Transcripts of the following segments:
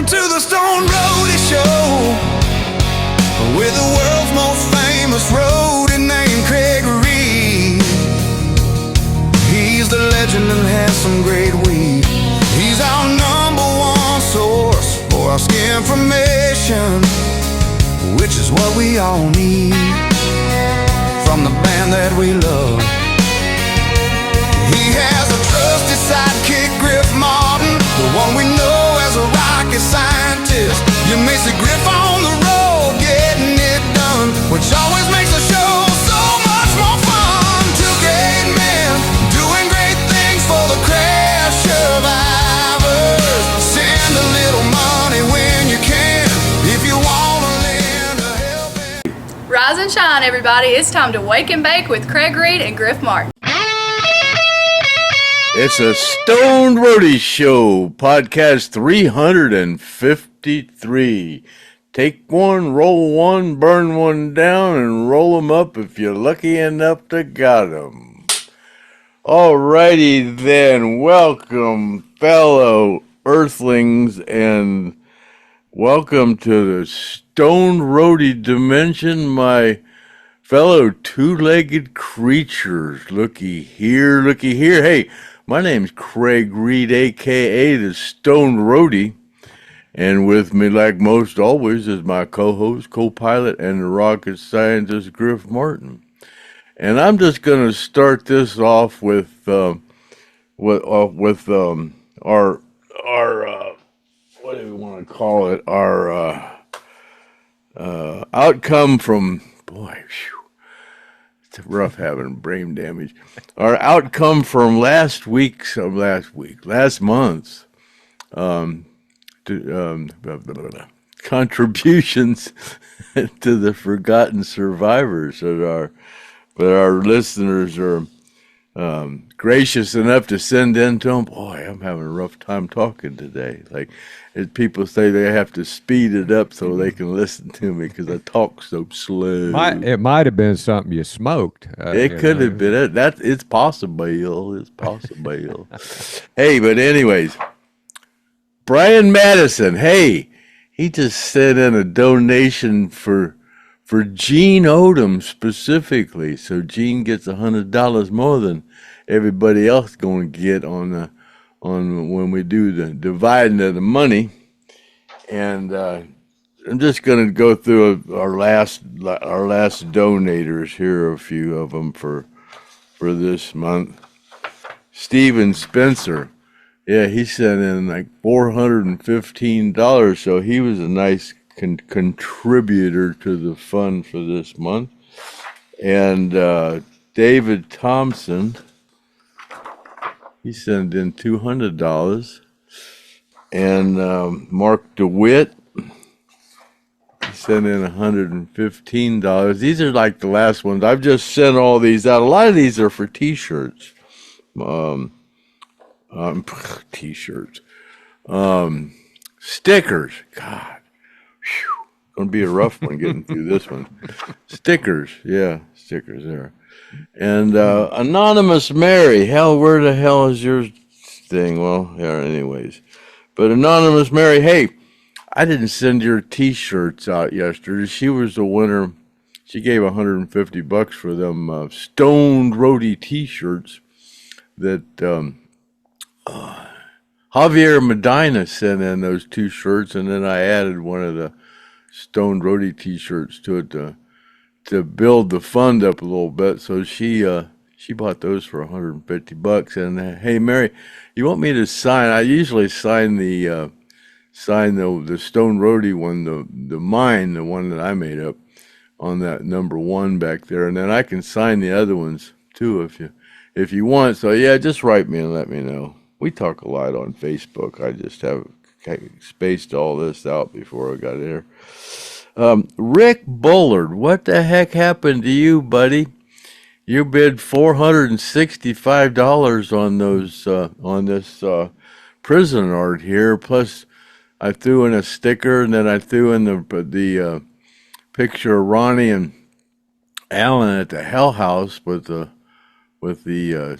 Welcome to the Stone Roadie Show, with the world's most famous roadie named Craig Reed. He's the legend and has some great weed. He's our #1 source for our ski information, which is what we all need from the band that we love. He has a trusty sidekick, Griff, the one we know as a rocket scientist. You may see Griff on the road getting it done, which always makes the show so much more fun. Two great men doing great things for the crash survivors. Send a little money when you can, if you want to lend a helping. Rise and shine, everybody. It's time to wake and bake with Craig Reed and Griff Martin. It's a Stoned Roadie Show, podcast 353. Take one, roll one, burn one down, and roll them up if you're lucky enough to got them. Alrighty then, welcome fellow earthlings, and welcome to the Stoned Roadie dimension, my fellow two-legged creatures. Looky here, looky here. Hey, my name's Craig Reed, a.k.a. the Stone Roadie, and with me, like most always, is my co-host, co-pilot, and the rocket scientist, Griff Martin. And I'm just going to start this off with our what do we want to call it? Our outcome from, it's rough having brain damage. Our outcome from last month's contributions to the forgotten survivors that our listeners are gracious enough to send in to them. Boy, I'm having a rough time talking today. Like, people say they have to speed it up so they can listen to me because I talk so slow. It might have been something you smoked. It could have been it. It's possible. It's possible. Hey, but anyways, Brian Madison. Hey, he just sent in a donation for Gene Odom specifically. So Gene gets $100 more than everybody else going to get on when we do the dividing of the money. And I'm just going to go through our last donators here, a few of them for this month. Steven Spencer, yeah, he sent in like $415, so he was a nice contributor to the fund for this month. And David Thompson, he sent in $200. And Mark DeWitt, he sent in $115. These are like the last ones. I've just sent all these out. A lot of these are for T-shirts. T-shirts. Stickers. God. Whew. Gonna be a rough one getting through this one. Stickers. Yeah, stickers there. And Anonymous Mary. Hell, where the hell is your thing? Well, yeah, anyways. But Anonymous Mary, hey, I didn't send your T-shirts out yesterday. She was the winner. She gave $150 for them Stoned Roadie T-shirts that Javier Medina sent in, those two shirts, and then I added one of the Stoned Roadie T-shirts to it to build the fund up a little bit. So she bought those for $150. And hey, Mary, you want me to sign? I usually sign the Stone Roadie one, the one that I made up on that #1 back there, and then I can sign the other ones too if you want. So yeah, just write me and let me know. We talk a lot on Facebook. I just have spaced all this out before I got here. Rick Bullard, what the heck happened to you, buddy? You bid $465 on this prison art here. Plus, I threw in a sticker, and then I threw in the picture of Ronnie and Alan at the Hell House with with the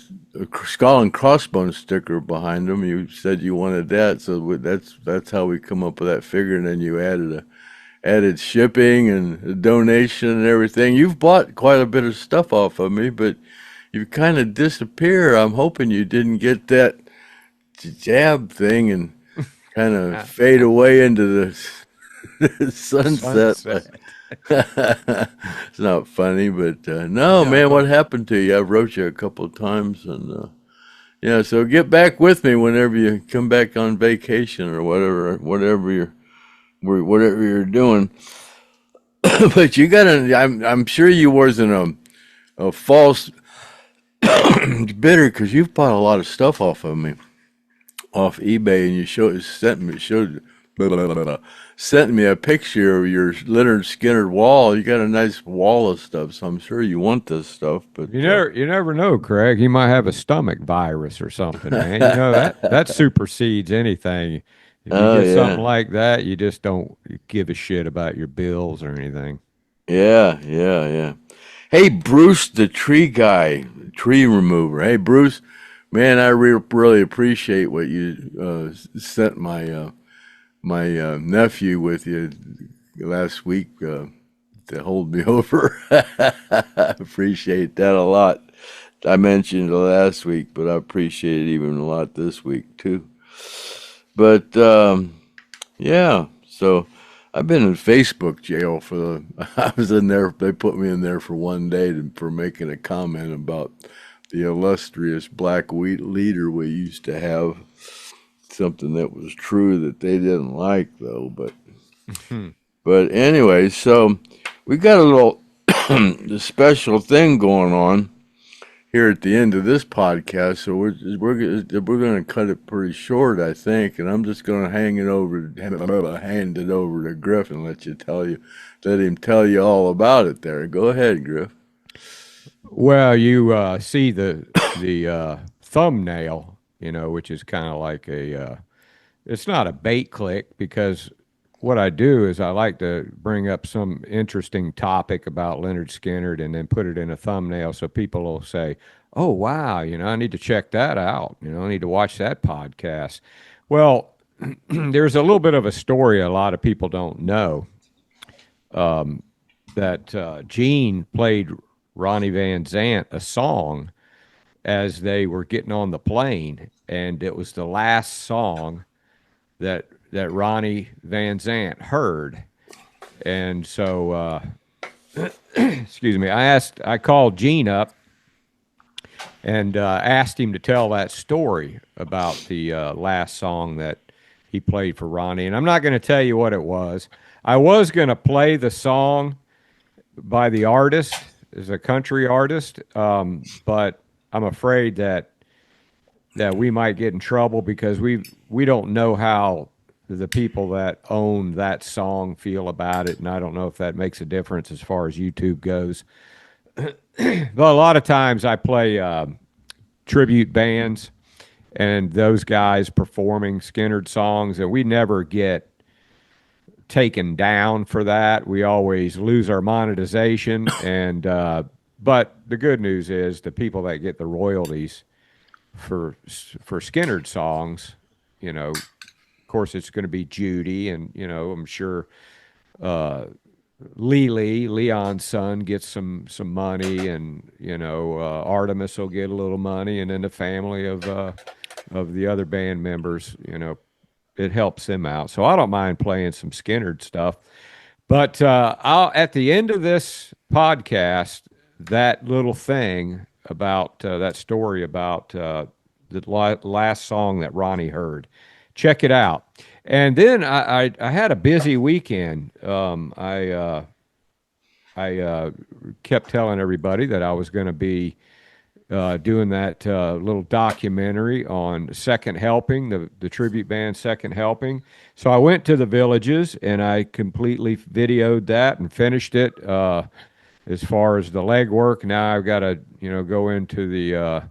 skull and crossbones sticker behind them. You said you wanted that, so that's how we come up with that figure. And then you added shipping and a donation and everything. You've bought quite a bit of stuff off of me, but you kind of disappear. I'm hoping you didn't get that jab thing and kind of fade away into the sunset. It's not funny, but no, man, what happened to you? I wrote you a couple of times, and yeah, so get back with me whenever you come back on vacation or whatever you're doing. But you gotta, I'm sure you wasn't a false bidder, because you've bought a lot of stuff off of me, off eBay, and you sent me a picture of your Lynyrd Skynyrd wall. You got a nice wall of stuff, so I'm sure you want this stuff. But you never know, Craig. He might have a stomach virus or something, man. You know that supersedes anything. If you get something like that, you just don't give a shit about your bills or anything. Yeah. Hey, Bruce, the tree guy, tree remover. Hey, Bruce, man, I really appreciate what you sent my nephew with you last week to hold me over. I appreciate that a lot. I mentioned it last week, but I appreciate it even a lot this week too. But yeah, so I've been in Facebook jail I was in there. They put me in there for one day for making a comment about the illustrious black leader we used to have. Something that was true that they didn't like, though. But anyway, so we got a little special thing going on here at the end of this podcast. So we're going to cut it pretty short, I think, and I'm just going to hand it over to Griff and let him tell you all about it. There, go ahead, Griff. Well, you see the thumbnail, which is kind of like it's not a bait click, because what I do is I like to bring up some interesting topic about Lynyrd Skynyrd and then put it in a thumbnail so people will say, oh, wow, I need to check that out. I need to watch that podcast. Well, there's a little bit of a story a lot of people don't know, that Gene played Ronnie Van Zant a song as they were getting on the plane, and it was the last song that Ronnie Van Zant heard. And so excuse me, I called Gene up and asked him to tell that story about the last song that he played for Ronnie. And I'm not going to tell you what it was. I was going to play the song by the artist, is a country artist, but I'm afraid that we might get in trouble, because we don't know how the people that own that song feel about it, and I don't know if that makes a difference as far as YouTube goes. But a lot of times I play tribute bands and those guys performing Skynyrd songs, and we never get taken down for that. We always lose our monetization, and but the good news is the people that get the royalties for Skynyrd songs, of course it's going to be Judy, and I'm sure Leon's son gets some money, and Artimus will get a little money, and then the family of the other band members, it helps them out. So I don't mind playing some Skynyrd stuff. But I'll, at the end of this podcast, that little thing about that story about the last song that Ronnie heard, check it out. And then I had a busy weekend. I kept telling everybody that I was going to be doing that little documentary on Second Helping, the tribute band Second Helping. So I went to the villages and I completely videoed that and finished it. As far as the legwork, now I've got to go into the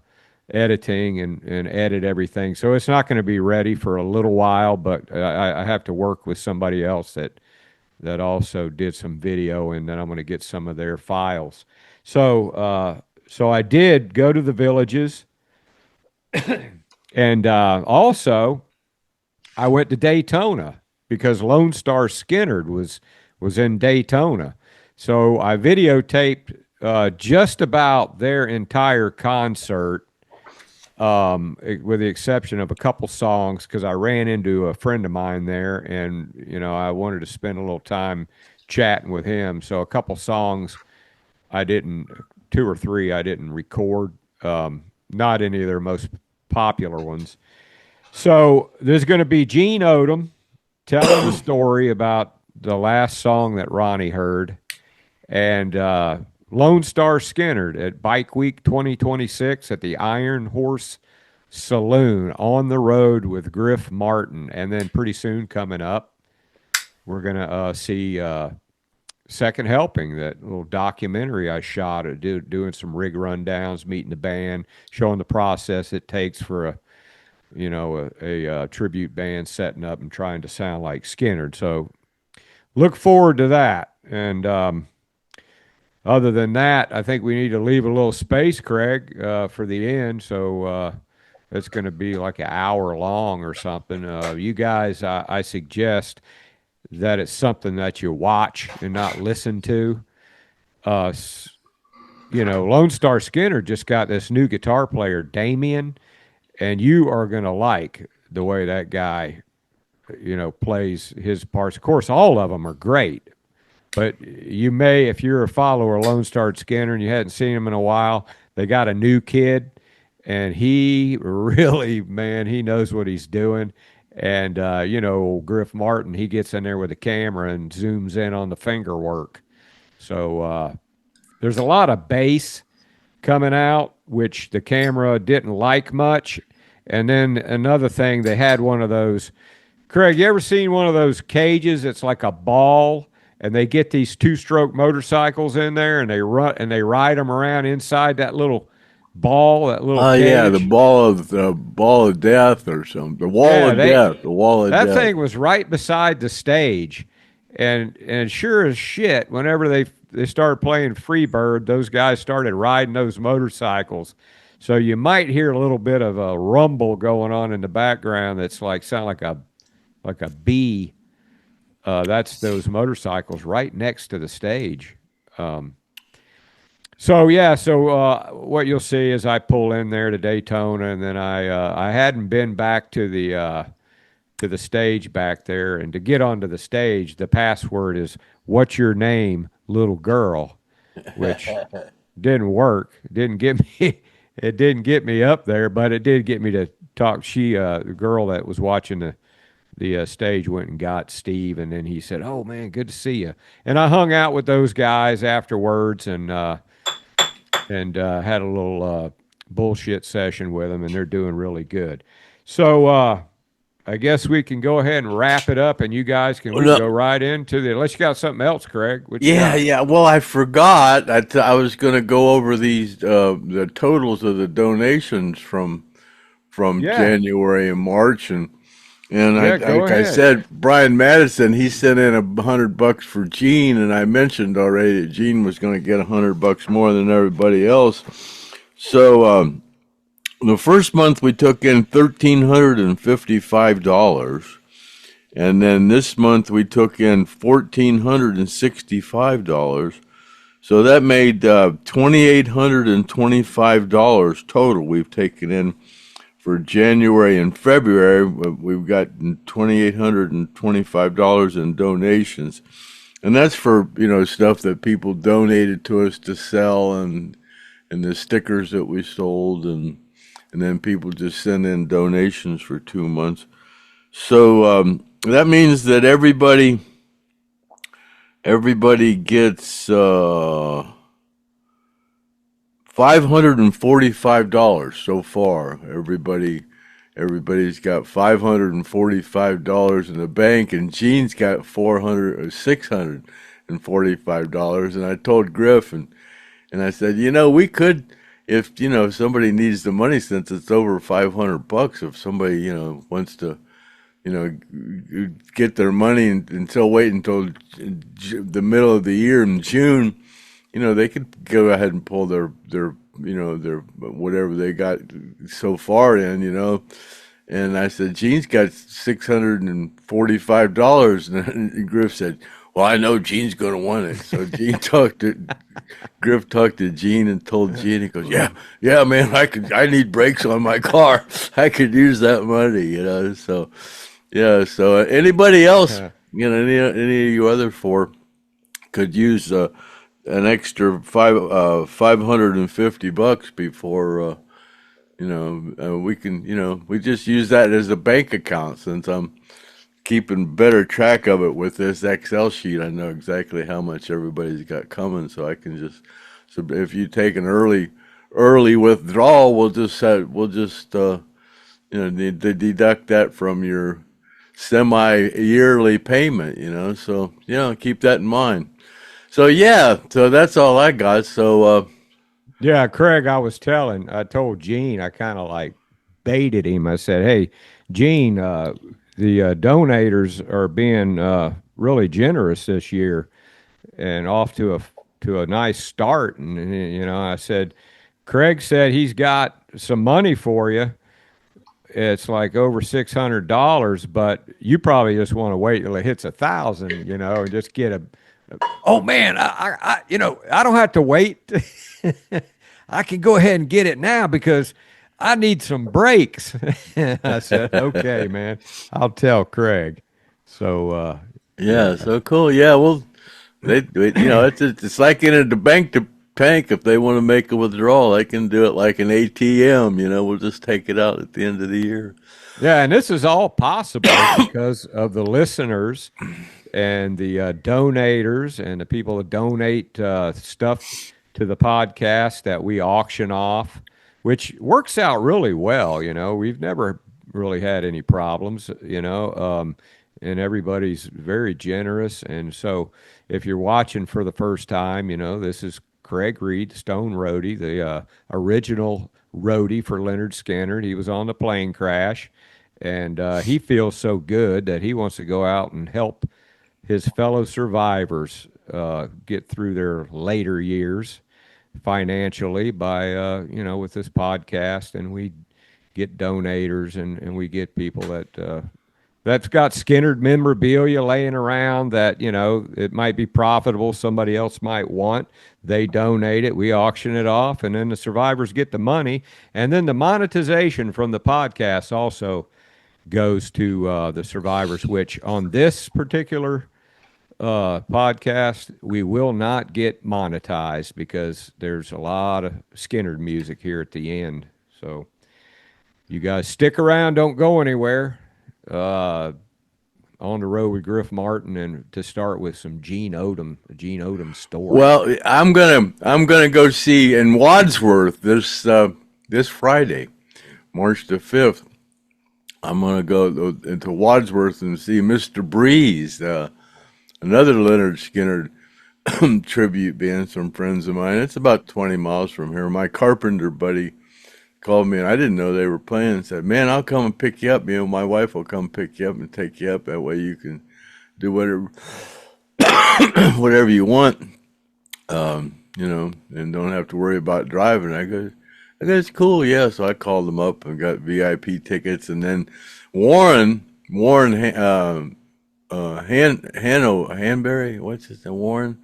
editing and edit everything. So it's not going to be ready for a little while, but I have to work with somebody else that also did some video, and then I'm going to get some of their files. So so I did go to the villages, and also I went to Daytona because Lone Star Skynyrd was in Daytona. So I videotaped just about their entire concert, with the exception of a couple songs, because I ran into a friend of mine there, and I wanted to spend a little time chatting with him. So a couple songs I didn't, two or three I didn't record, not any of their most popular ones. So there's going to be Gene Odom telling the story about the last song that Ronnie heard, and Lone Star Skynyrd at Bike Week 2026 at the Iron Horse Saloon on the road with Griff Martin. And then pretty soon coming up, we're going to see Second Helping, that little documentary I shot, doing some rig rundowns, meeting the band, showing the process it takes for a tribute band setting up and trying to sound like Skynyrd. So look forward to that. And other than that, I think we need to leave a little space, Craig, for the end. So it's going to be like an hour long or something. You guys, I suggest that it's something that you watch and not listen to. Lone Star Skynyrd just got this new guitar player, Damien, and you are going to like the way that guy, plays his parts. Of course, all of them are great, but you may, if you're a follower of Lone Star Skynyrd and you hadn't seen him in a while, they got a new kid, and he really, man, he knows what he's doing. And, Griff Martin, he gets in there with a camera and zooms in on the finger work. So there's a lot of bass coming out, which the camera didn't like much. And then another thing, they had one of those. Craig, you ever seen one of those cages? It's like a ball, and they get these two-stroke motorcycles in there, and they ride them around inside that little ball, that little cage. Yeah, the ball of death or something. The wall of death. The wall of death. That thing was right beside the stage, and sure as shit, whenever they started playing Freebird, those guys started riding those motorcycles. So you might hear a little bit of a rumble going on in the background that's sound like a bee. That's those motorcycles right next to the stage. So what you'll see is I pull in there to Daytona, and then I hadn't been back to the stage back there, and to get onto the stage, the password is "What's your name, little girl," which didn't work. It didn't get me up there, but it did get me to talk. The girl that was watching the stage went and got Steve, and then he said, "Oh man, good to see you." And I hung out with those guys afterwards, and had a little bullshit session with them, and they're doing really good. So I guess we can go ahead and wrap it up, and you guys can go right into unless you got something else, Craig. Yeah. Well, I forgot. I was going to go over these the totals of the donations from January and March, and I said, Brian Madison, he sent in $100 for Gene, and I mentioned already that Gene was going to get $100 more than everybody else. So the first month we took in $1,355, and then this month we took in $1,465. So that made $2,825 total we've taken in. For January and February, we've gotten $2,825 in donations, and that's for stuff that people donated to us to sell, and the stickers that we sold, and then people just send in donations for 2 months. So that means that everybody gets $545 so far. Everybody's got $545 in the bank, and Gene's got $645. And I told Griff, and I said, we could, if somebody needs the money, since it's over $500, if somebody wants to get their money wait until the middle of the year in June. They could go ahead and pull their their whatever they got so far in, And I said, Gene's got $645, and Griff said, well, I know Gene's gonna want it. So Griff talked to Gene and told Gene, he goes, yeah, man, I need brakes on my car. I could use that money, So yeah, so anybody else, any of you other four could use an extra $550 before we can, we just use that as a bank account since I'm keeping better track of it with this Excel sheet. I know exactly how much everybody's got coming, so I can so if you take an early withdrawal, we'll just deduct that from your semi-yearly payment, so, keep that in mind. So, so that's all I got. So, yeah, Craig, I told Gene, I kind of like baited him. I said, hey, Gene, the donators are being really generous this year and off to a nice start. And, I said, Craig said he's got some money for you. It's like over $600, but you probably just want to wait till it hits 1,000, and just get oh man, I don't have to wait. I can go ahead and get it now because I need some brakes. I said, okay, man, I'll tell Craig. So, so cool. Yeah. Well, it's like in the bank if they want to make a withdrawal, they can do it like an ATM, we'll just take it out at the end of the year. Yeah. And this is all possible because of the listeners and the donators and the people that donate stuff to the podcast that we auction off, which works out really well. We've never really had any problems, and everybody's very generous. And so if you're watching for the first time, this is Craig Reed, Stone Roadie, the original roadie for Lynyrd Skynyrd. He was on the plane crash, and he feels so good that he wants to go out and help his fellow survivors get through their later years financially by, with this podcast. And we get donators and we get people that's got Skynyrd memorabilia laying around that, it might be profitable. Somebody else might want. They donate it. We auction it off, and then the survivors get the money. And then the monetization from the podcast also goes to the survivors, which on this particular podcast, we will not get monetized because there's a lot of Skynyrd music here at the end. So you guys stick around, don't go anywhere. On the road with Griff Martin, and to start with some Gene Odom story. Well, I'm gonna go see in Wadsworth this Friday, March the 5th. I'm gonna go into Wadsworth and see Mr. Breeze, another Lynyrd Skynyrd tribute band, some friends of mine. It's about 20 miles from here. My carpenter buddy called me, and I didn't know they were playing, and said, man, I'll come and pick you up. My wife will come pick you up and take you up. That way you can do whatever you want, and don't have to worry about driving. I go, it's cool, yeah. So I called them up and got VIP tickets, and then Warren Hanbury, what's his name? Warren,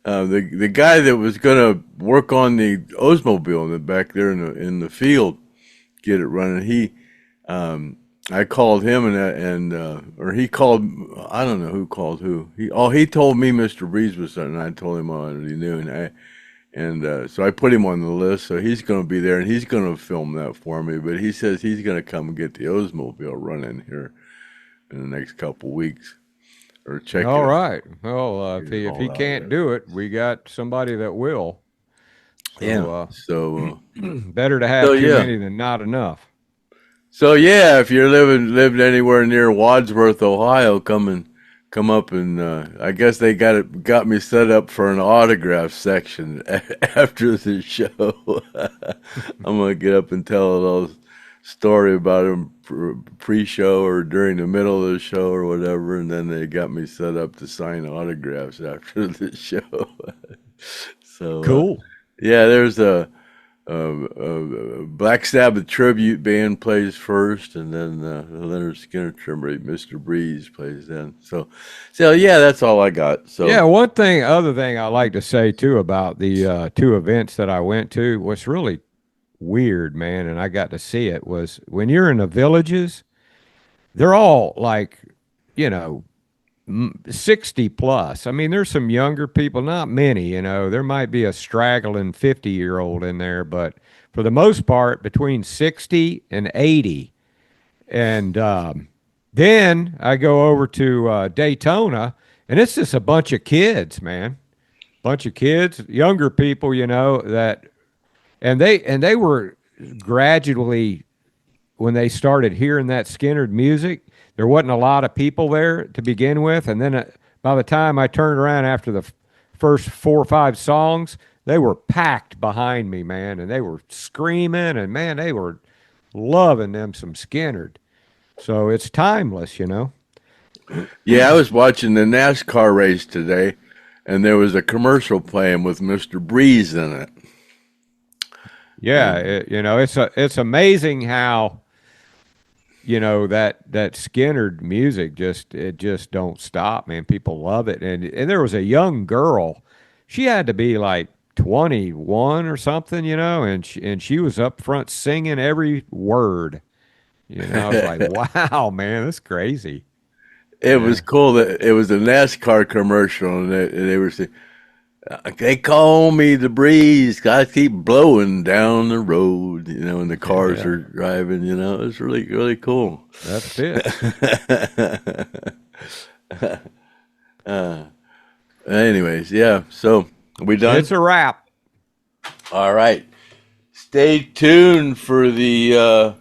the guy that was gonna work on the Oldsmobile back there in the field, get it running. I called him or he called. I don't know who called who. He told me Mr. Breeze was something. I told him I already knew, so I put him on the list. So he's gonna be there and he's gonna film that for me. But he says he's gonna come and get the Oldsmobile running here in the next couple weeks. Or check. All right. Well, if he can't do it, we got somebody that will. So, better to have too many than not enough. So if you're lived anywhere near Wadsworth, Ohio, come up and I guess they got me set up for an autograph section after the show. I'm gonna get up and tell a little story about him pre-show or during the middle of the show or whatever, and then they got me set up to sign autographs after the show. So cool. There's Black Sabbath tribute band plays first, and then the Lynyrd Skynyrd tribute, Mr. Breeze, plays then. So yeah, that's all I got. So Yeah, other thing I like to say too about the two events that I went to, what's really weird, man, and I got to see it, was when you're in the villages, they're all like, you know, 60 plus. I mean, there's some younger people, not many, you know, there might be a straggling 50-year-old in there, but for the most part, between 60 and 80. And then I go over to Daytona, and it's just a bunch of kids, man. Bunch of kids, younger people, you know, and they were gradually, when they started hearing that Skynyrd music, there wasn't a lot of people there to begin with, and then by the time I turned around after the first 4 or 5 songs, they were packed behind me, man, and they were screaming, and man, they were loving them some Skynyrd. So it's timeless, you know. yeah, I was watching the NASCAR race today, and there was a commercial playing with Mr. Breeze in it. Yeah, you know, it's amazing how, you know, that Skynyrd music just don't stop, man. People love it, and there was a young girl, she had to be like 21 or something, you know, and she was up front singing every word. You know, I was like, wow, man, that's crazy. It was cool that it was a NASCAR commercial, and they were saying, they call me the breeze. I keep blowing down the road, you know, and the cars are driving, you know. It's really, really cool. That's it. Anyways, yeah. So, are we done? It's a wrap. All right. Stay tuned for the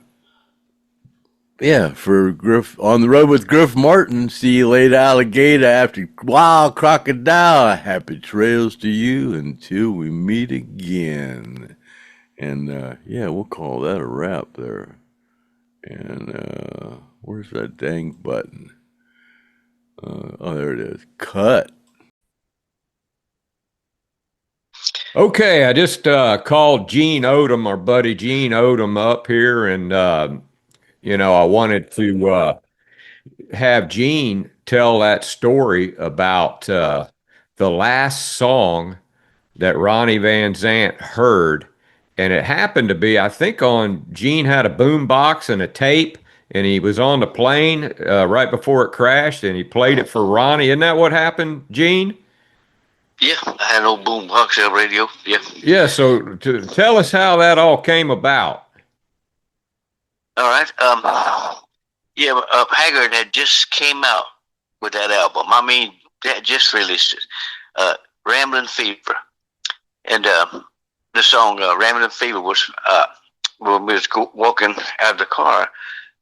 for Griff on the road with Griff Martin. See you later, alligator. After wild crocodile. Happy trails to you until we meet again. And we'll call that a wrap there. And where's that dang button? There it is. Cut. Okay, I just called Gene Odom, our buddy Gene Odom, up here, and you know, I wanted to have Gene tell that story about the last song that Ronnie Van Zant heard. And it happened to be, I think, Gene had a boom box and a tape, and he was on the plane right before it crashed, and he played it for Ronnie. Isn't that what happened, Gene? Yeah, I had an old boom box radio. Yeah. Yeah, so tell us how that all came about. All right. Haggard had just came out with that album. I mean, that just released it. Ramblin' Fever. And the song Ramblin' Fever was when we was walking out of the car,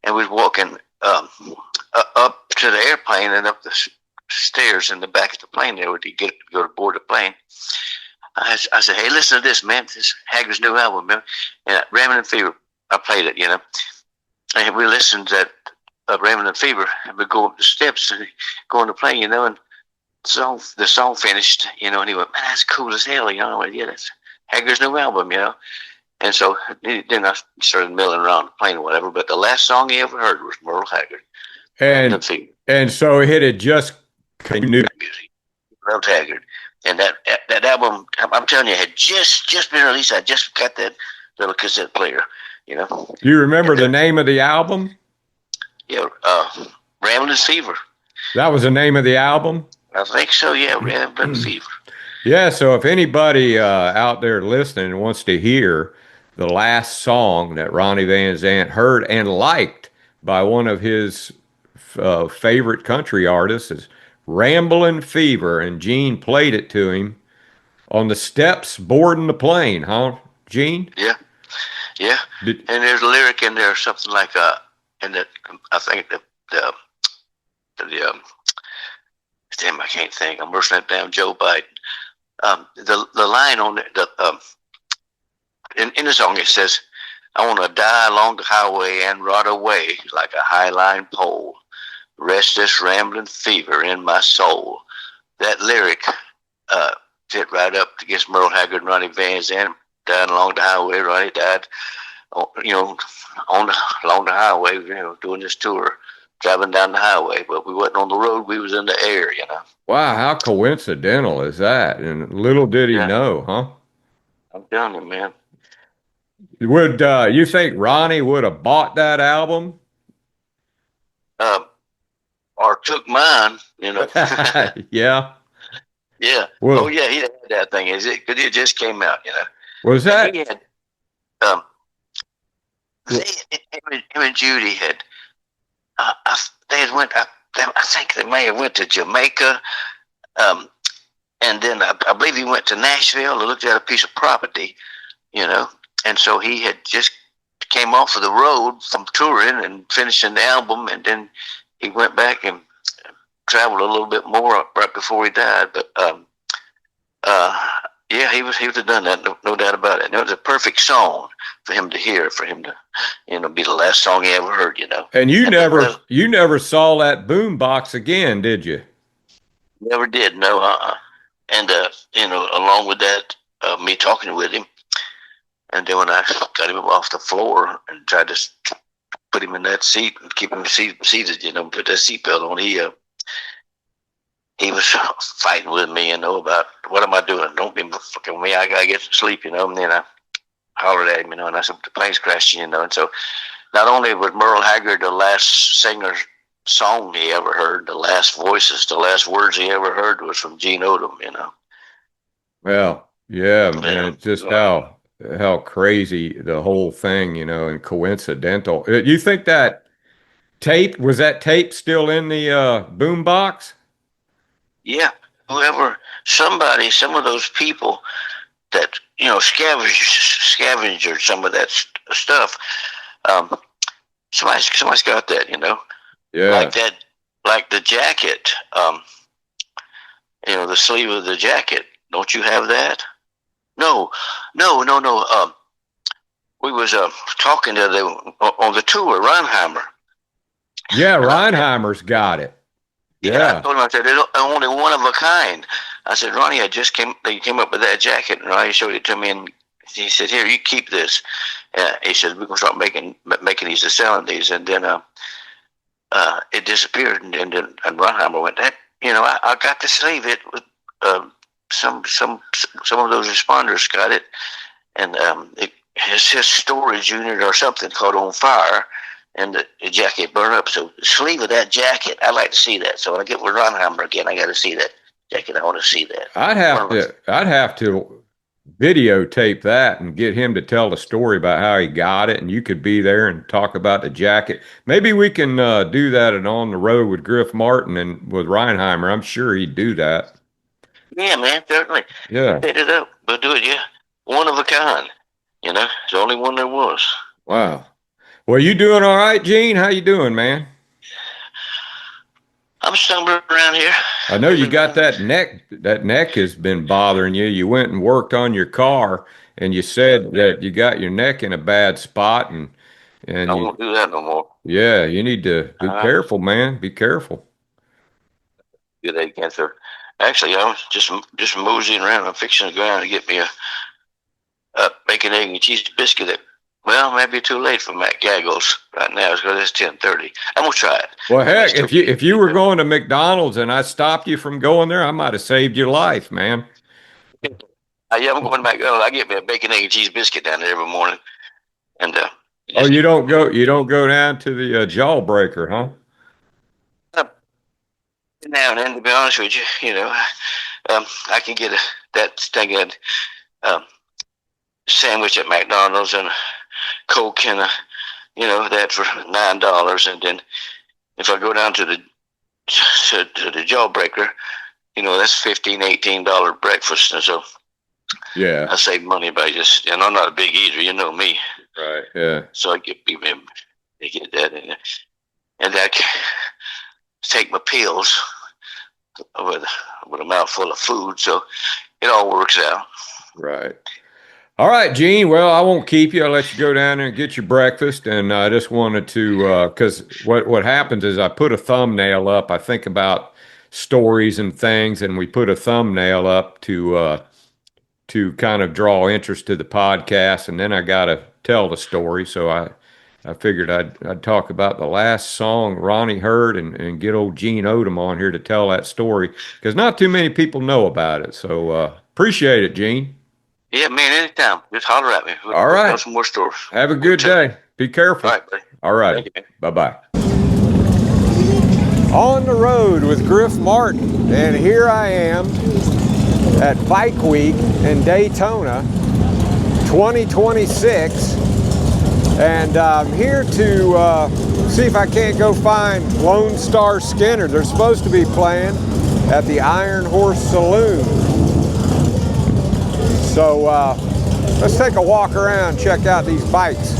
and we was walking up to the airplane and up the stairs in the back of the plane there to go to board the plane. I said, hey, listen to this, man. This Haggard's new album, man. And Ramblin' Fever, I played it, you know. And we listened to that Ramblin' Fever, and we go up the steps and go on the plane, you know, and the song finished, you know, and he went, man, that's cool as hell, you know. I went, yeah, that's Haggard's new album, you know. And so then I started milling around the plane or whatever, but the last song he ever heard was Merle Haggard. And so it had just new music. Loved Haggard. And that album, I'm telling you, had just been released. I just got that little cassette player, you know. Do you remember the name of the album? Yeah, Ramblin' Fever. That was the name of the album? I think so, yeah, Ramblin' Fever. Yeah, so if anybody out there listening wants to hear the last song that Ronnie Van Zant heard and liked by one of his favorite country artists, is Ramblin' Fever, and Gene played it to him on the steps boarding the plane, huh, Gene? Yeah. And there's a lyric in there, something like and that I think the damn, I can't think. I'm writing that down. Joe Biden. The line on in the song, it says, "I want to die along the highway and rot away like a highline pole. Rest this rambling fever in my soul." That lyric fit right up against Merle Haggard and Ronnie Van Zant. died along the highway. Ronnie died, you know, along the highway, you know, doing this tour, driving down the highway. But we wasn't on the road; we was in the air, you know. Wow, how coincidental is that? And little did he Yeah. know, huh? I'm telling you, man. Would you think Ronnie would have bought that album? Or took mine, you know. Yeah. Yeah. Well, Oh yeah, he had that thing. Is it? Because it just came out, you know. was that? He had, him and Judy had. They had went. I think they may have went to Jamaica, and then I believe he went to Nashville and looked at a piece of property, you know. And so he had just came off of the road from touring and finishing the album, and then he went back and traveled a little bit more right before he died. But yeah, he would have done that, no doubt about it. And it was a perfect song for him to hear, for him to, you know, be the last song he ever heard, you know. And you never saw that boom box again, did you? Never did, no. And you know, along with that, me talking with him, and then when I got him off the floor and tried to put him in that seat and keep him seated, you know, put that seatbelt on, he was fighting with me, you know, about what am I doing? Don't be fucking with me. I gotta get to sleep, you know. And then I hollered at him, you know, and I said, the plane's crashing, you know. And so not only was Merle Haggard the last singer song he ever heard, the last voices, the last words he ever heard was from Gene Odom, you know. Well, yeah, man, it's just how crazy the whole thing, you know, and coincidental. You think that was that tape still in the boom box? Yeah, some of those people that, you know, scavenged some of that stuff. Somebody's got that, you know. Yeah. Like that, like the jacket. You know, the sleeve of the jacket. Don't you have that? No. We was talking to them on the tour, Reinheimer. Yeah, Reinheimer's got it. Yeah. I told him, I said, it's only one of a kind. I said, Ronnie, they came up with that jacket, and Ronnie showed it to me, and he said, here, you keep this. He said, we're going to start making these and selling these. And then it disappeared, and then Reinheimer went, that, you know, I got to save it. With, some of those responders got it, and his storage unit or something caught on fire, and the jacket burned up. So the sleeve of that jacket, I'd like to see that. So when I get with Ronheimer again, I got to see that jacket. I want to see that. I'd have to videotape that and get him to tell the story about how he got it, and you could be there and talk about the jacket. Maybe we can do that and On the Road with Griff Martin and with Reinheimer. I'm sure he'd do that. Yeah, man, certainly. Yeah. Set it up. We'll do it, yeah. One of a kind. You know, it's the only one there was. Wow. Well, you doing all right, Gene? How you doing, man? I'm stumbling around here. I know you got that neck. That neck has been bothering you. You went and worked on your car, and you said that you got your neck in a bad spot, and I won't do that no more. Yeah, you need to be careful, man. Be careful. Good egg cancer. Actually, I was just moseying around. I'm fixing to go down and get me a bacon, egg, and cheese biscuit. That, well, maybe too late for Matt Gaggles right now. It's because it's 10:30. I'm gonna try it. Well, heck, if you were going to McDonald's and I stopped you from going there, I might have saved your life, man. Yeah, I'm going to McDonald's. I get me a bacon, egg, and cheese biscuit down there every morning. And oh, you don't go down to the Jawbreaker, huh? Now and then, to be honest with you, you know, I can get that thing of sandwich at McDonald's and a Coke and you know, that for $9, and then if I go down to the Jawbreaker, you know, that's $15-18 breakfast, and so yeah, I save money by just, and I'm not a big eater, you know me, right? Yeah, so I get that, and I can take my pills with a mouthful of food, so it all works out. Right. All right, Gene. Well, I won't keep you. I'll let you go down there and get your breakfast. And I just wanted to, because what happens is I put a thumbnail up. I think about stories and things, and we put a thumbnail up to to kind of draw interest to the podcast, and then I got to tell the story. So I figured I'd talk about the last song Ronnie heard and get old Gene Odom on here to tell that story, because not too many people know about it. So appreciate it, Gene. Yeah, man, anytime. Just holler at me. All right. We'll tell some more stories. Have a good day. Be careful. All right, buddy. All right. Thank you, man. Bye-bye. On the road with Griff Martin, and here I am at Bike Week in Daytona 2026, and I'm here to see if I can't go find Lone Star Skynyrd. They're supposed to be playing at the Iron Horse Saloon. So let's take a walk around, check out these bikes.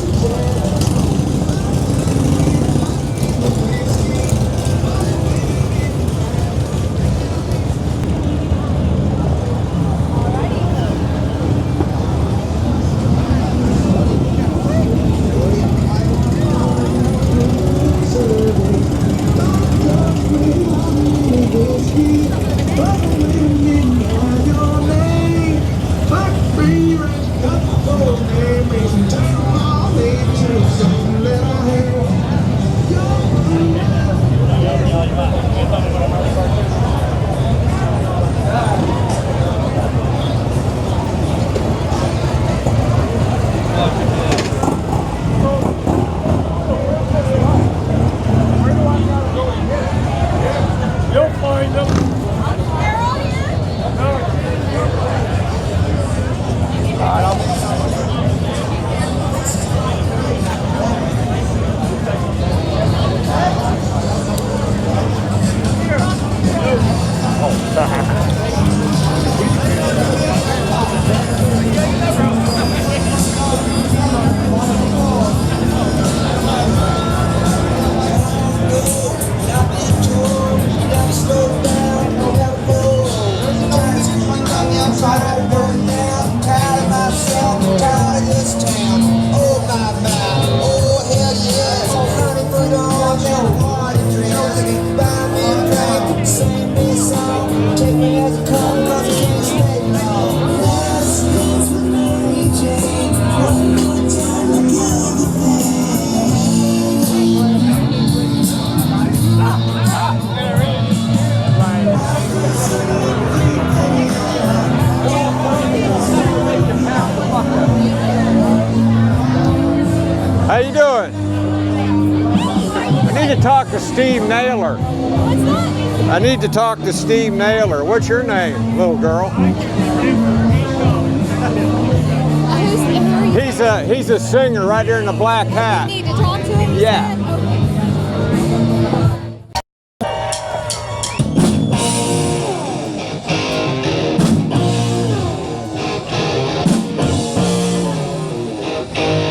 How you doing? I need to talk to Steve Naylor. What's that? I need to talk to Steve Naylor. What's your name, little girl? Who are you? He's a singer right there in the black hat. You need to talk to him? you Yeah. said? Okay.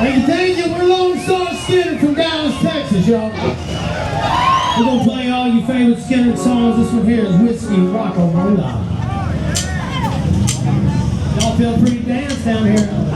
Thank you. We're Lynyrd Skynyrd from Dallas, Texas, y'all. We're gonna play all your favorite Skynyrd songs. This one here is Whiskey Rock and Roll. Y'all feel free to dance down here.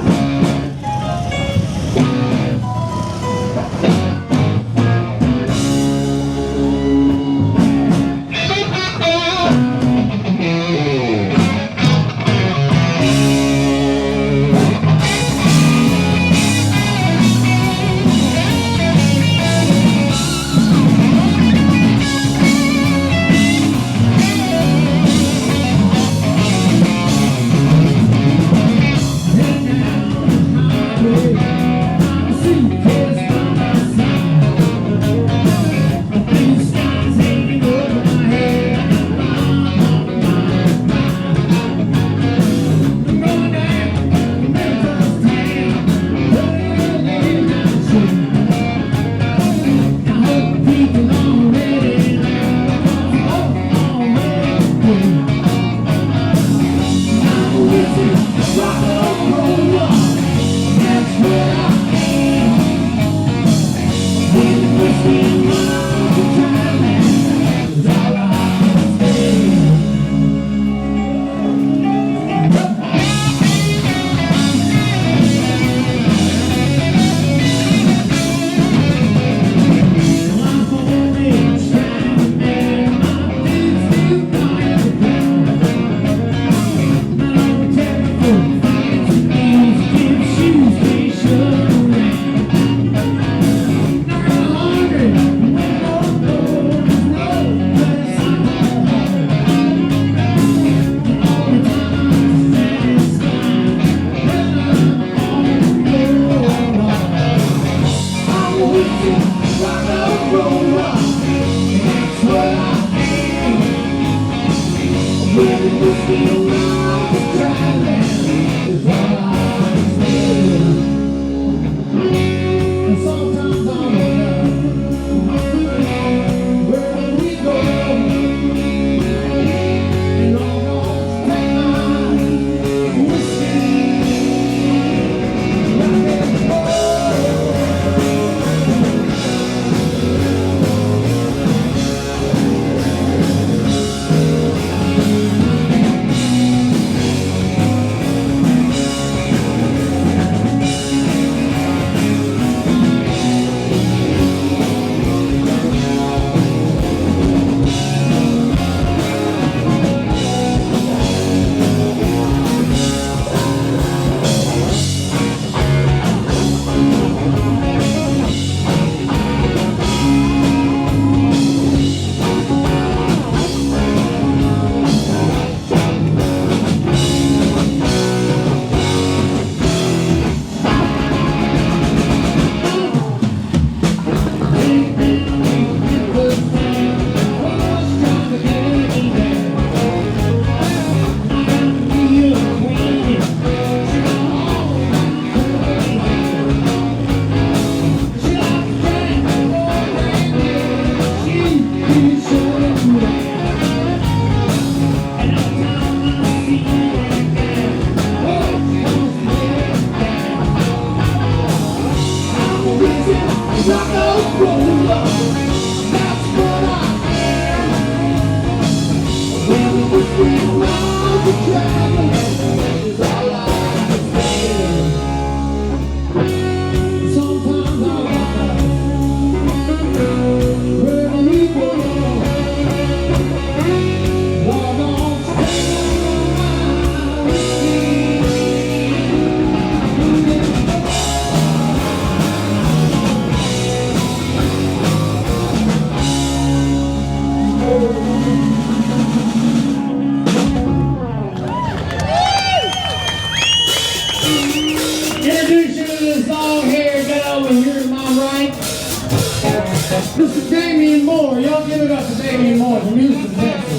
Mr. Damian Moore, y'all give it up to Damian Moore from Houston, Texas.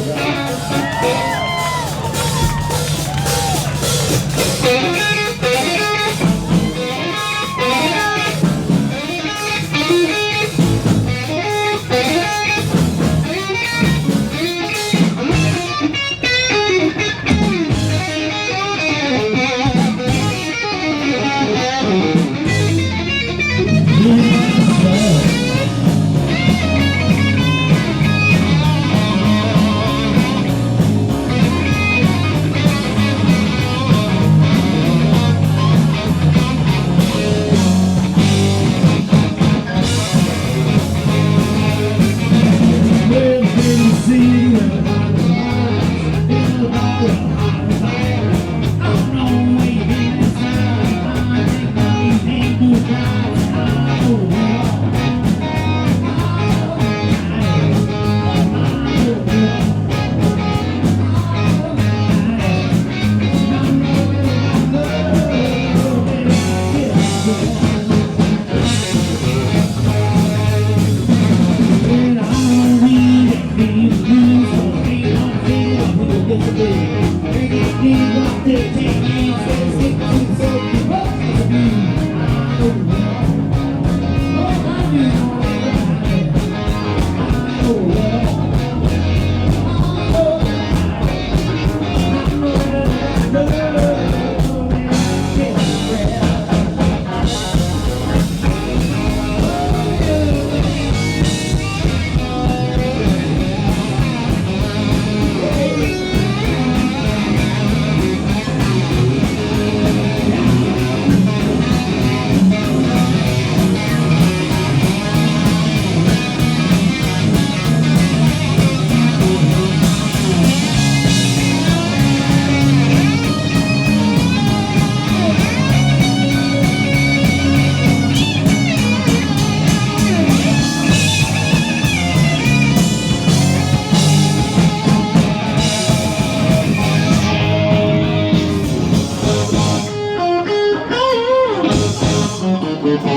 Y'all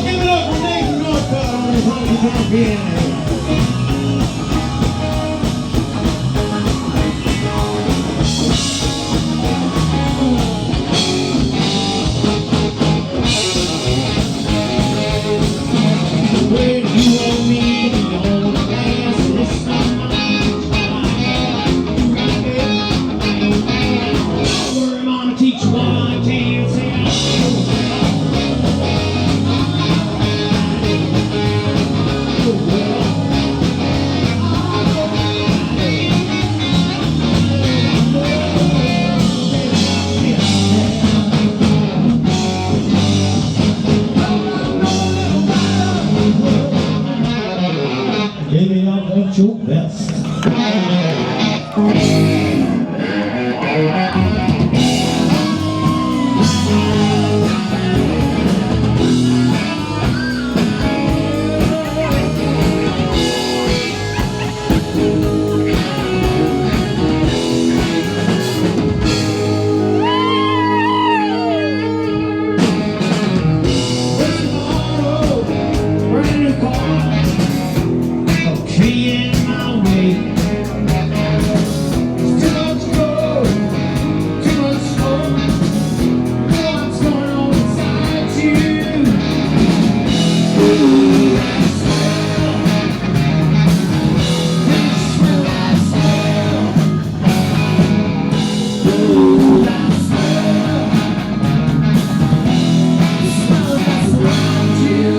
give it up for Nathan Northcutt on his honky-tonk piano. Where do you want me to go? This summer, don't worry, Mama, teach you what I can say. Give me all of your best. Brand new car. Okay, in my way. Too much gold, too much smoke. What's going on inside you? Ooh, that smell. Can you smell that smell? Ooh, that smell. The smell that's around you.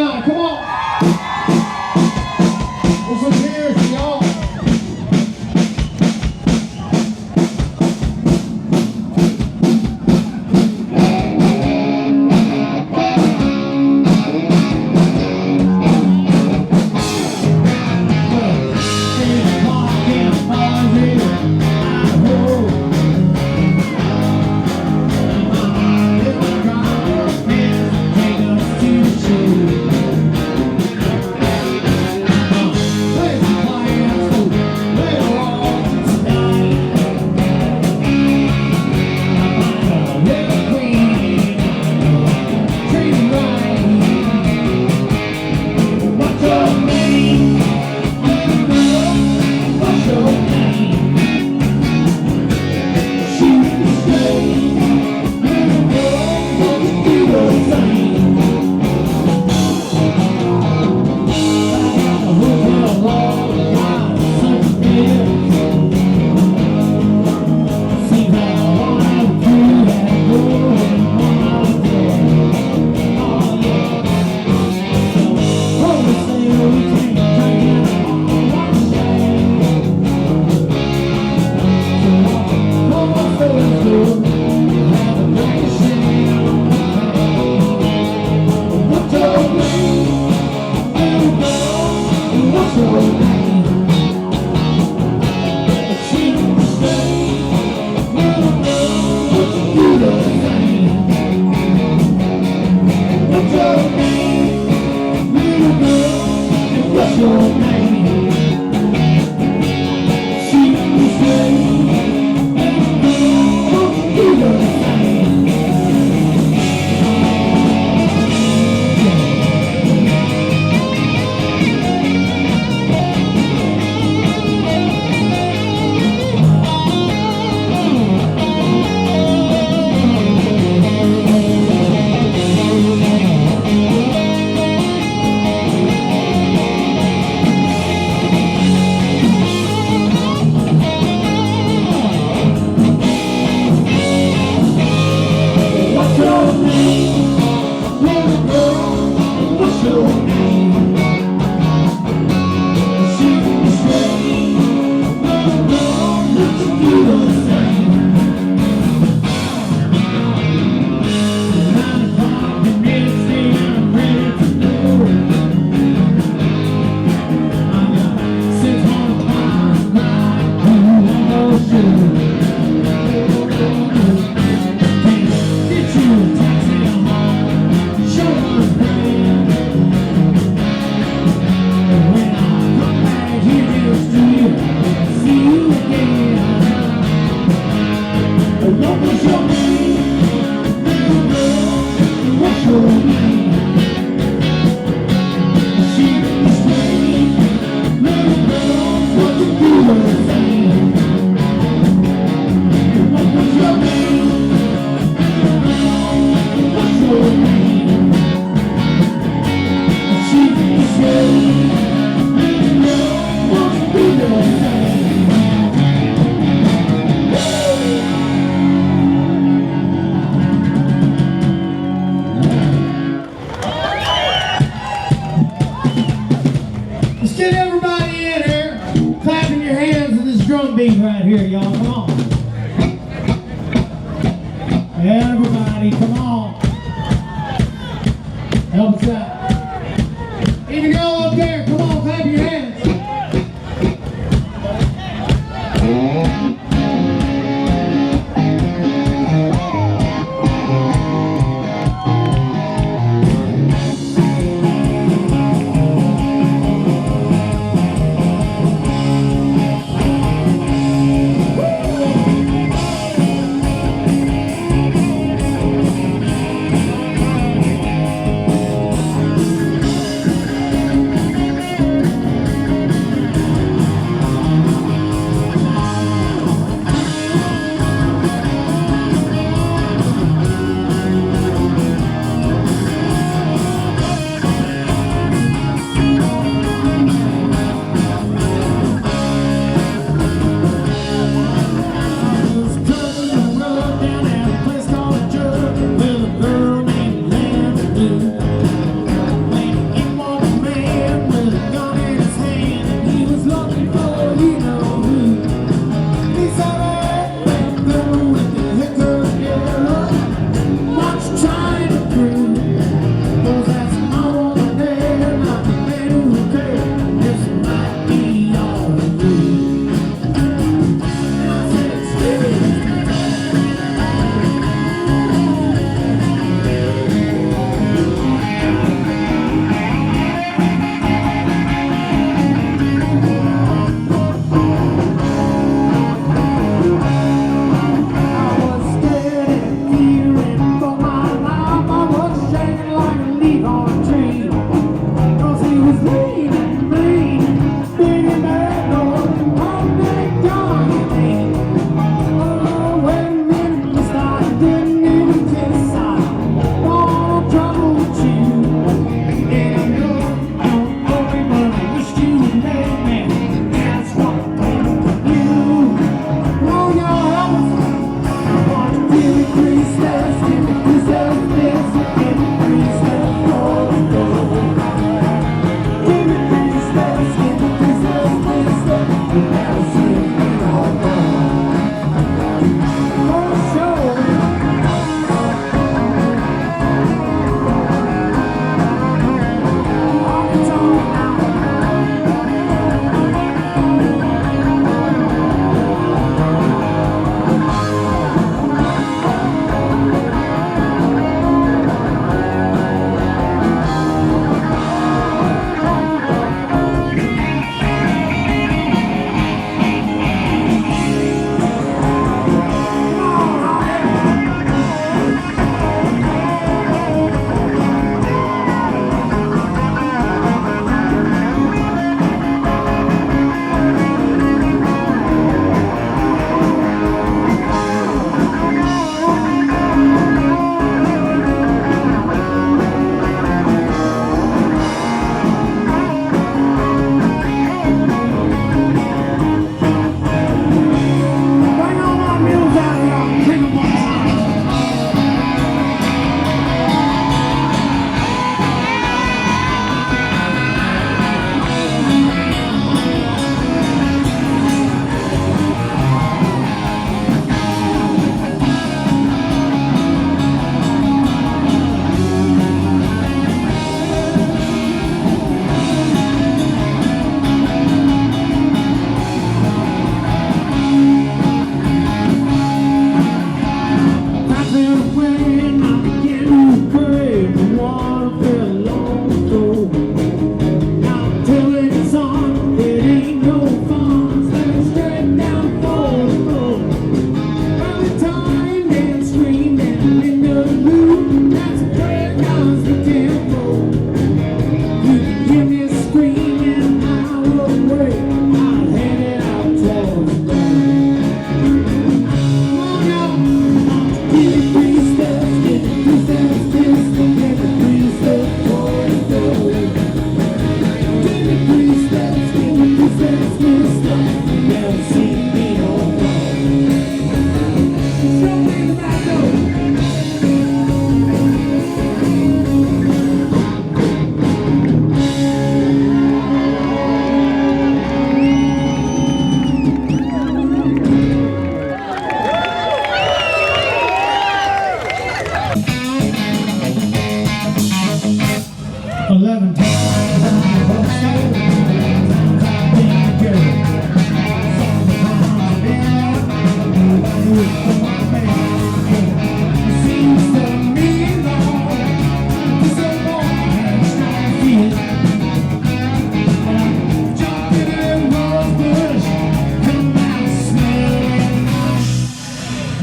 tonight. Come on. Well, some cheers to y'all.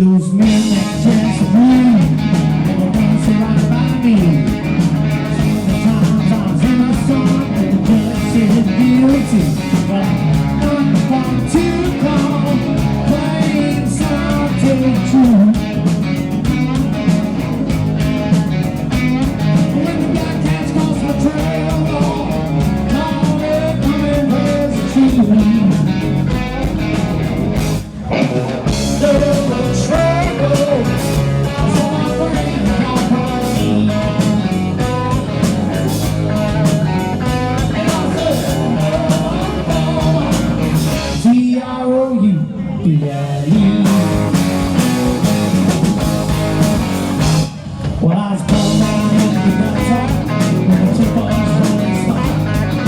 Those men that just run, never run so right by me. Sometimes I was in the sun and just said guilty. But I'm one too long, playing solitary truth. When the black cats cross my trail, call it coming, where's the truth? Well, I was born down in the gutter when I took on the rolling stock.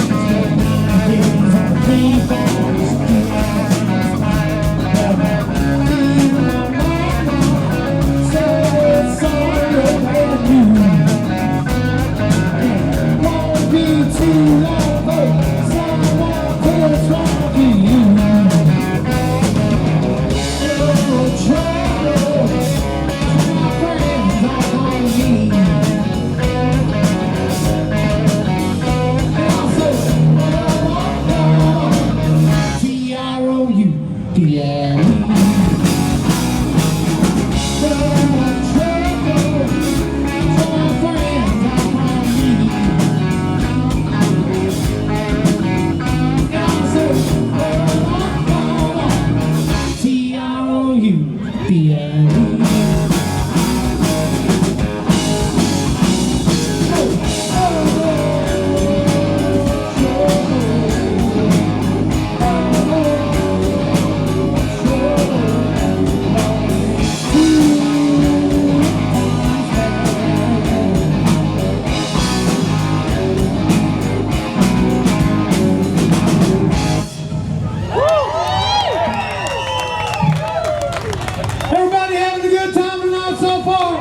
Spent 9 days on the payphones, 2 hours in the spot. Even my mama said sorry about you. Won't be too long, but someone could talk to you. No trouble, my friends are on me. Everybody having a good time tonight so far?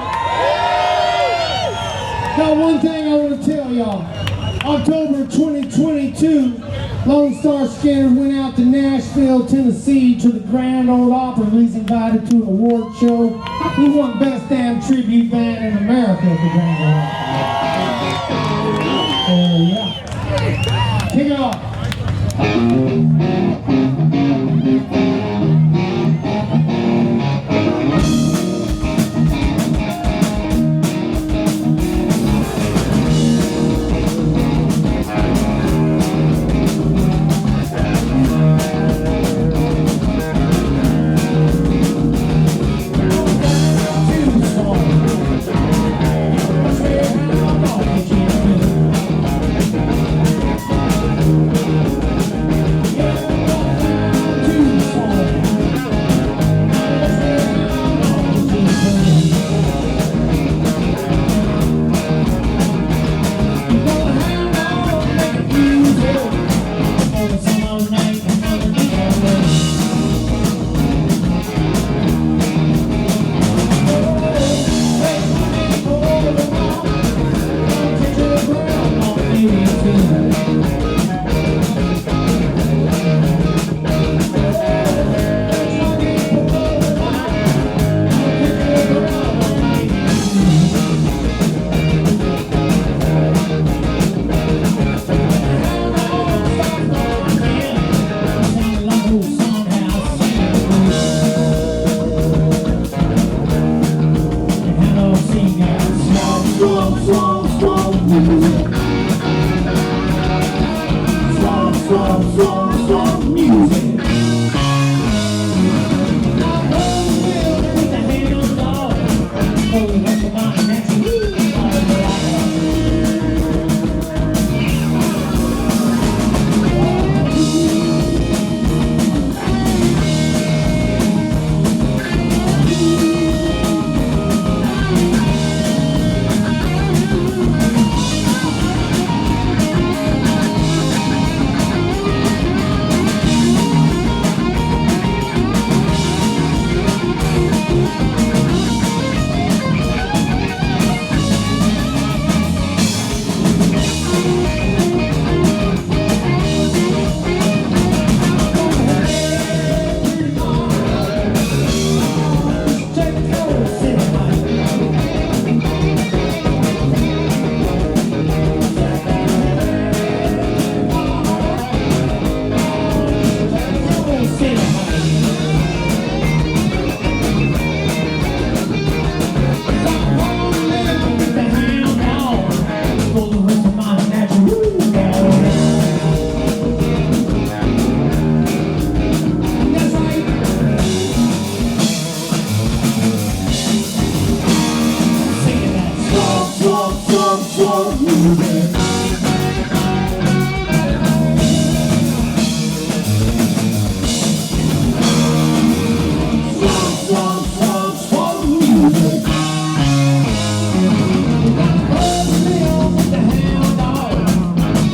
Now, one thing I want to tell y'all. October 2022, Lone Star Skynyrd went out to Nashville, Tennessee to the Grand Ole Opry. He's invited to an award show. We won Best Damn Tribute Band in America at the Grand Ole Opry. Yeah. Kick it off. Yeah.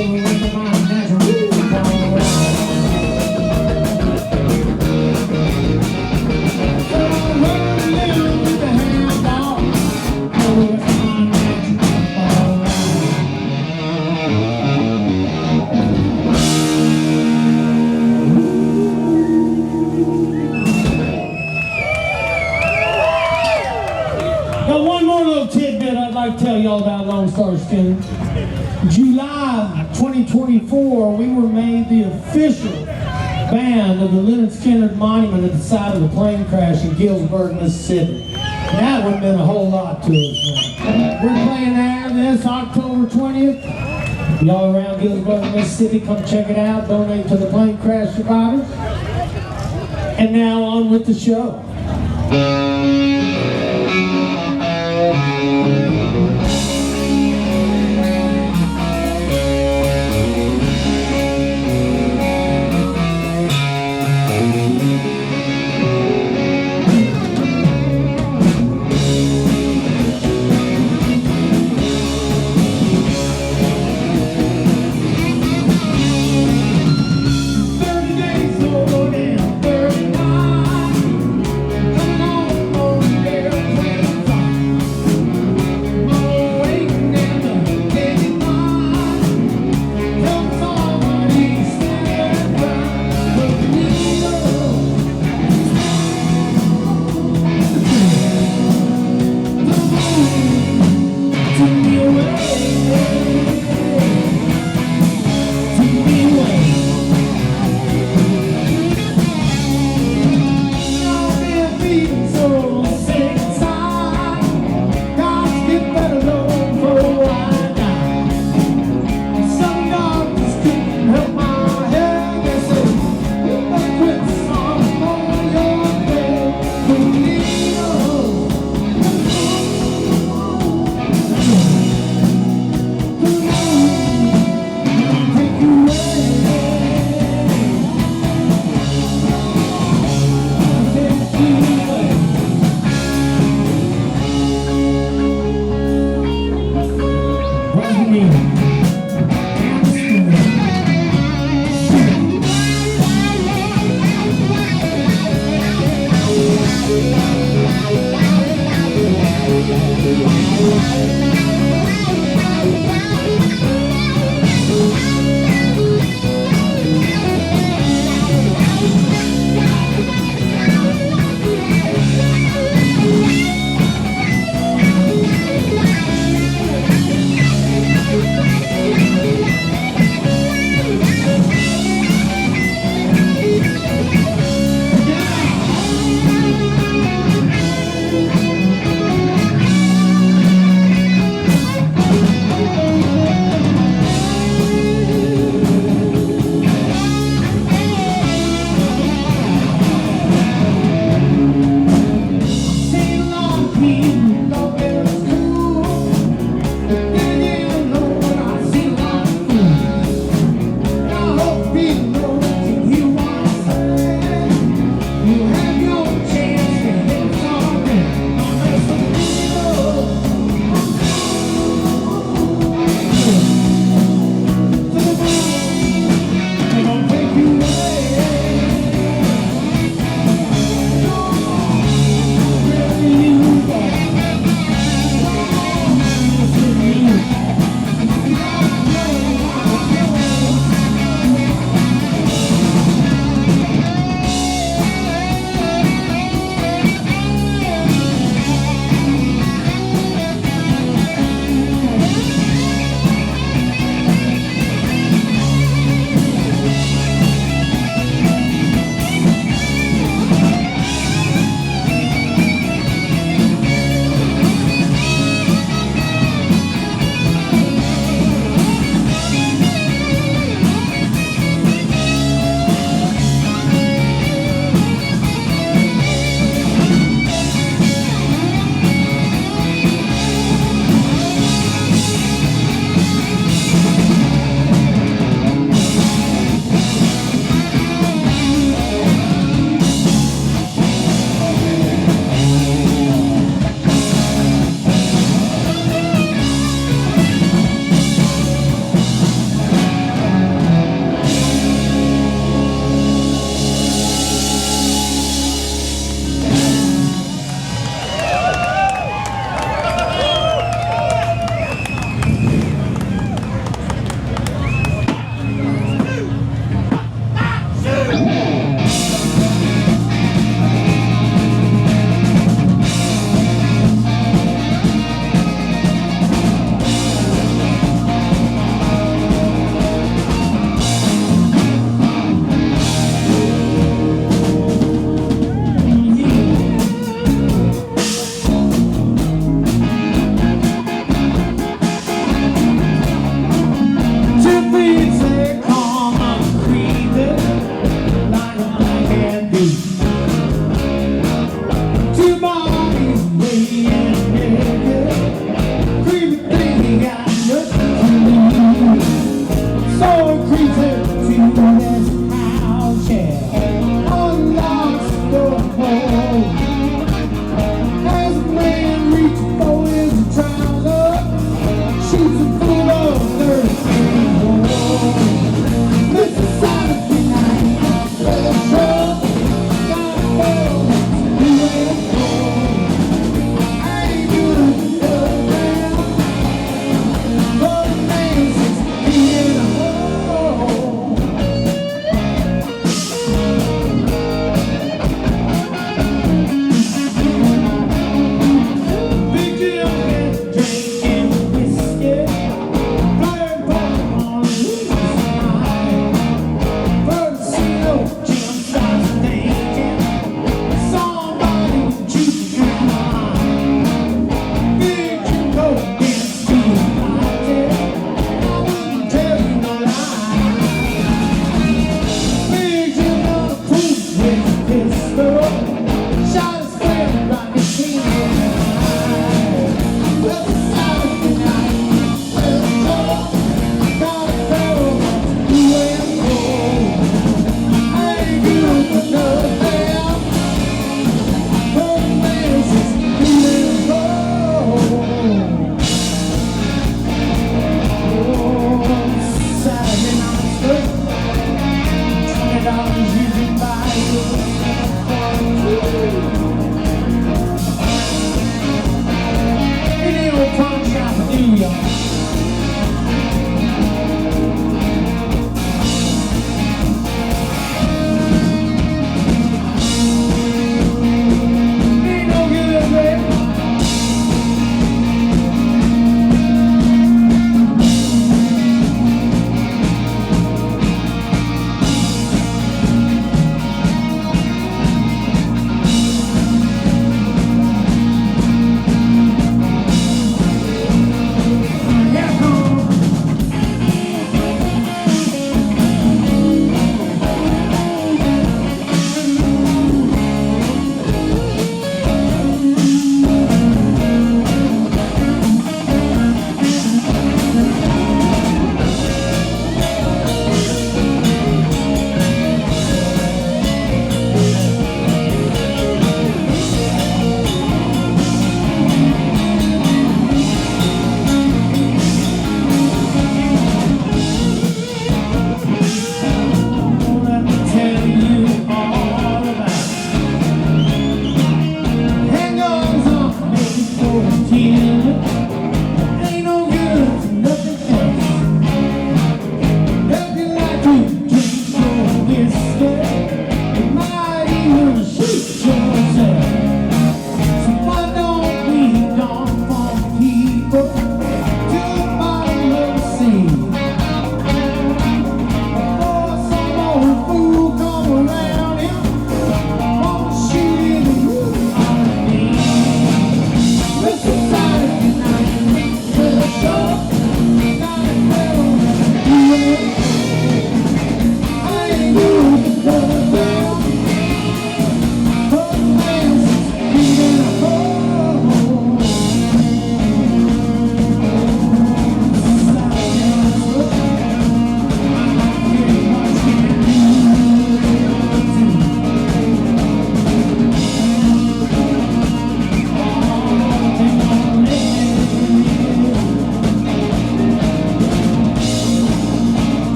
Now, one more little tidbit I'd like to tell y'all about Lone Star Skynyrd. July 2024, we were made the official band of the Lynyrd Skynyrd Monument at the site of the plane crash in Gillsburg, Mississippi. And that would have been a whole lot to us, man. We're playing there this October 20th. Y'all around Gillsburg, Mississippi, come check it out. Donate to the plane crash survivors. And now on with the show.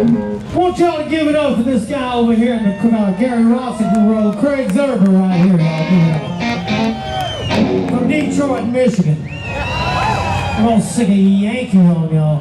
I want y'all to give it up for this guy over here in the Gary Rossinger Road, Craig Zerber right here, y'all. From Detroit, Michigan. I'm gonna sing a Yankee on y'all.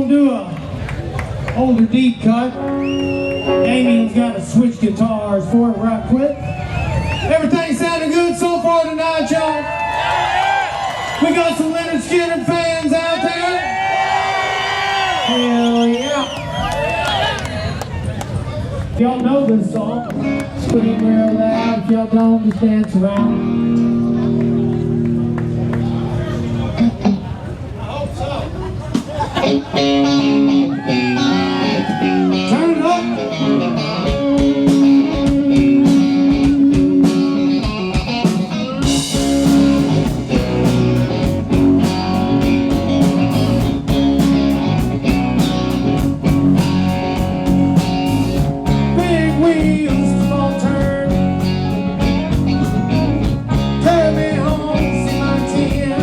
gonna do a older deep cut. Damien's got to switch guitars for it right quick. Everything sounding good so far tonight, y'all? We got some Lynyrd Skynyrd fans out there? Hell yeah! If y'all know this song, scream real loud. If y'all don't, just dance around. Turn it up. Big wheels keep on turning. Carry me home, see my tin.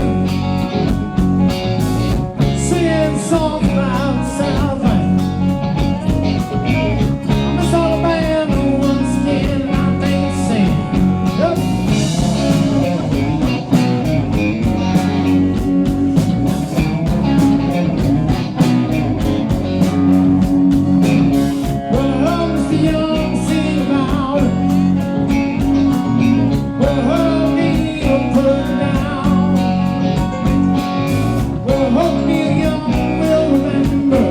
Singing songs about the Southland. I miss Alabama once again, and I think it's sin. Yup. Well, Mr. Young, sing about it. Well, me up, put it down. Well, hope Neil Young will remember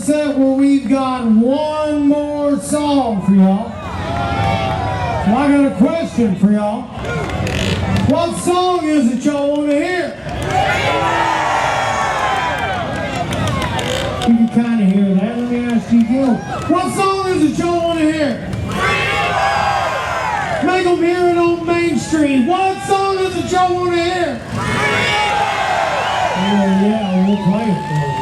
set where we've got one more song for y'all. Well, I got a question for y'all. What song is it y'all want to hear? You can kind of hear that. Let me ask you again. What song is it y'all want to hear? Make them hear it on Main Street. What song is it y'all want to hear? Oh, yeah, we'll play it for you.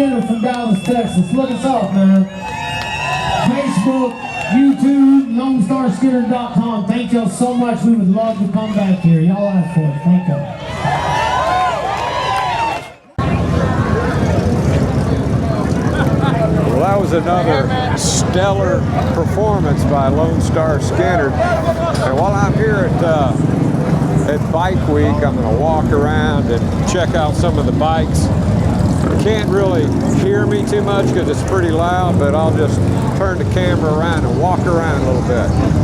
Skynyrd from Dallas, Texas. Look us up, man. Facebook, YouTube, LoneStarSkynyrd.com. Thank y'all so much. We would love to come back here. Y'all asked for it. Thank you. Well, that was another stellar performance by Lone Star Skynyrd. And while I'm here at Bike Week, I'm going to walk around and check out some of the bikes. You can't really hear me too much because it's pretty loud, but I'll just turn the camera around and walk around a little bit.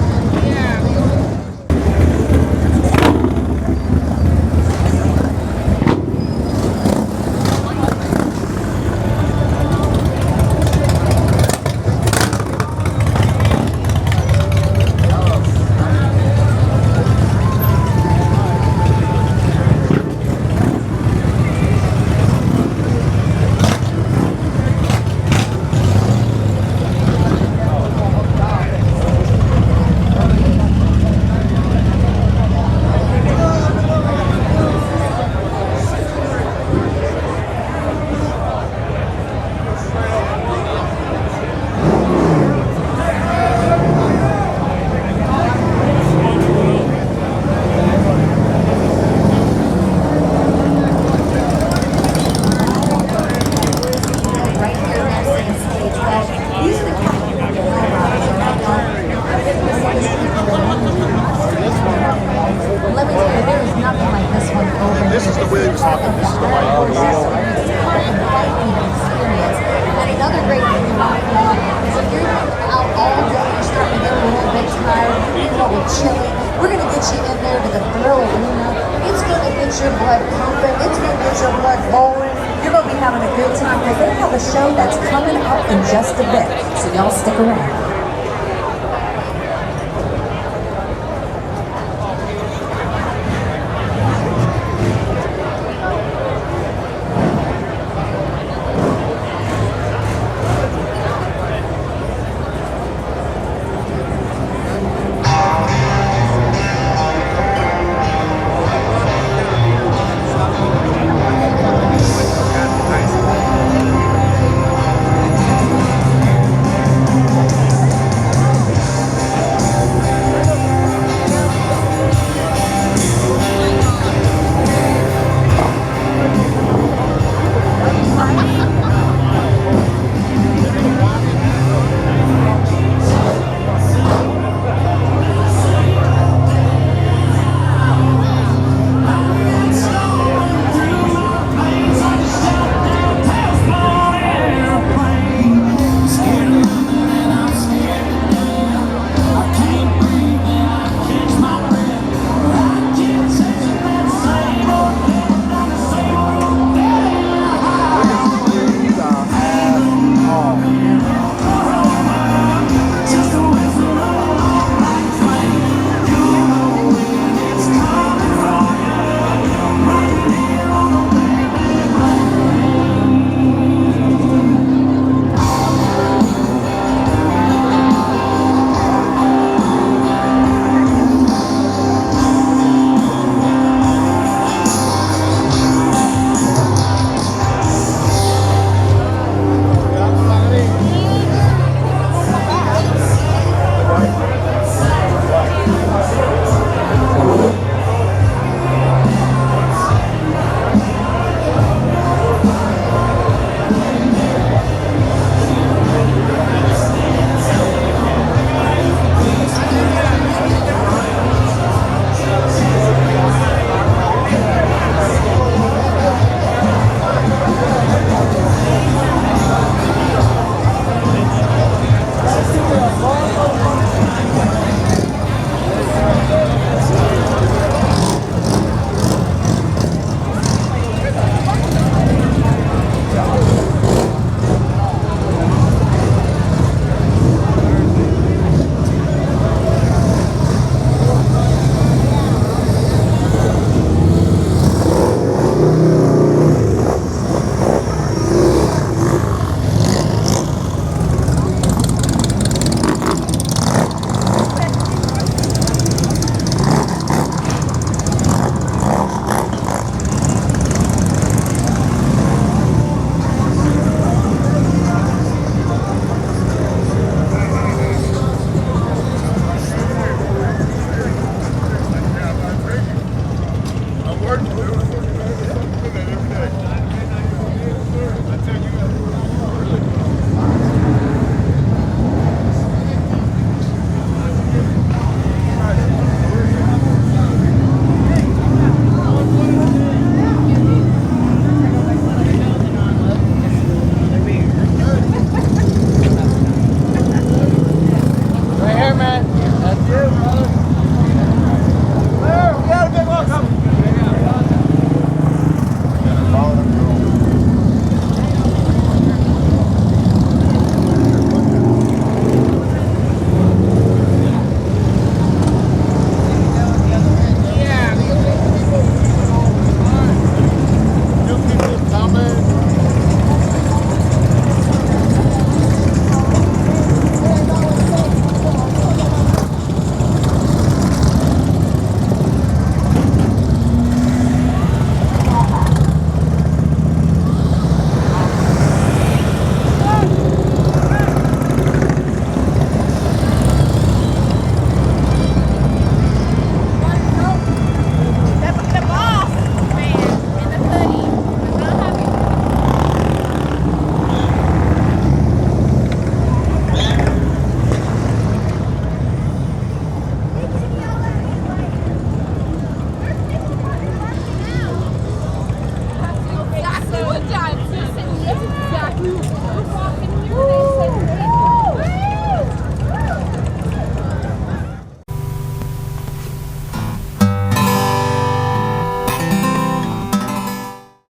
We're going to get you in there to the thrill arena. It's going to get your blood pumping. It's going to get your blood boiling. You're going to be having a good time because they have a show that's coming up in just a bit. So y'all stick around.